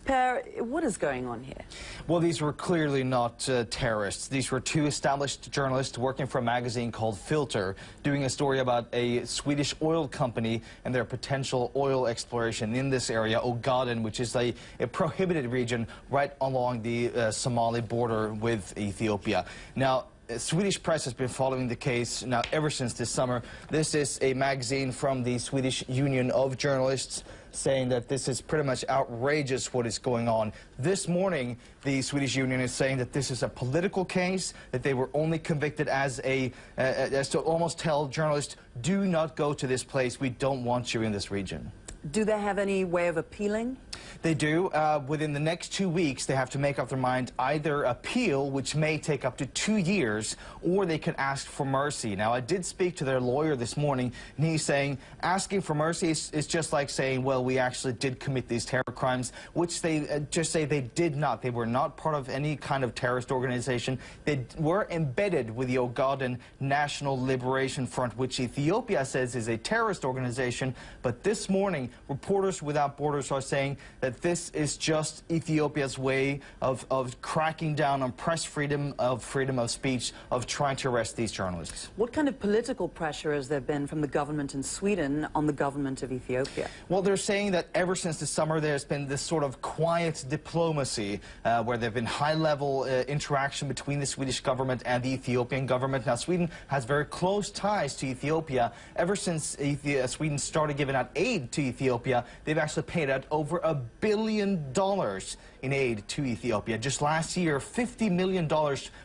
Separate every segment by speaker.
Speaker 1: Per, what is going on here?
Speaker 2: Well, these were clearly not terrorists. These were two established journalists working for a magazine called Filter, doing a story about a Swedish oil company and their potential oil exploration in this area, Ogaden, which is a prohibited region right along the Somali border with Ethiopia. Now, Swedish press has been following the case now ever since this summer. This is a magazine from the Swedish Union of Journalists saying that this is pretty much outrageous what is going on. This morning, the Swedish Union is saying that this is a political case, that they were only convicted as to almost tell journalists, do not go to this place, we don't want you in this region.
Speaker 1: Do they have any way of appealing?
Speaker 2: They do. Within the next 2 weeks, they have to make up their mind, either appeal, which may take up to 2 years, or they can ask for mercy. Now, I did speak to their lawyer this morning, and he's saying asking for mercy is just like saying, well, we actually did commit these terror crimes, which they just say they did not. They were not part of any kind of terrorist organization. They were embedded with the Ogaden National Liberation Front, which Ethiopia says is a terrorist organization. But this morning, Reporters Without Borders are saying that this is just Ethiopia's way of cracking down on press freedom of speech, of trying to arrest these journalists.
Speaker 1: What kind of political pressure has there been from the government in Sweden on the government of Ethiopia?
Speaker 2: Well, they're saying that ever since the summer there's been this sort of quiet diplomacy where there have been high-level interaction between the Swedish government and the Ethiopian government. Now, Sweden has very close ties to Ethiopia. Ever since Sweden started giving out aid to Ethiopia, they've actually paid out over $1 billion in aid to Ethiopia. Just last year, $50 million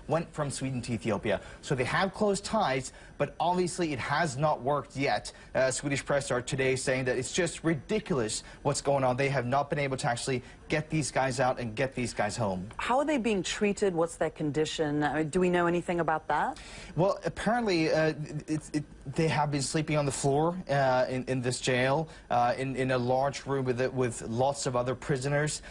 Speaker 2: went from Sweden to Ethiopia. So they have close ties, but obviously it has not worked yet. Swedish press are today saying that it's just ridiculous what's going on. They have not been able to actually get these guys out and get these guys home.
Speaker 1: How are they being treated? What's their condition? Do we know anything about that?
Speaker 2: Well, apparently they have been sleeping on the floor in this jail, in a large room with lots of other prisoners.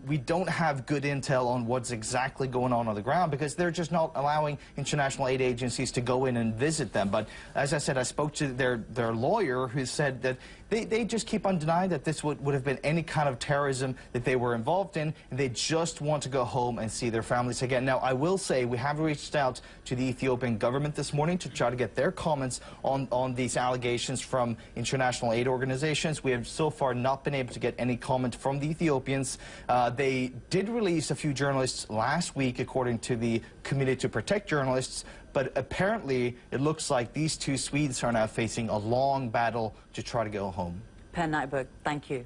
Speaker 2: We don't have good intel on what's exactly going on the ground because they're just not allowing international aid agencies to go in and visit them. But as I said, I spoke to their lawyer who said that they just keep on denying that this would have been any kind of terrorism that they were involved in, and they just want to go home and see their families again. Now, I will say we have reached out to the Ethiopian government this morning to try to get their comments on these allegations from international aid organizations. We have so far not been able to get any comment from the Ethiopians. They did release a few journalists last week, according to the Committee to Protect Journalists, but apparently it looks like these two Swedes are now facing a long battle to try to go home.
Speaker 1: Per Nyberg, thank you.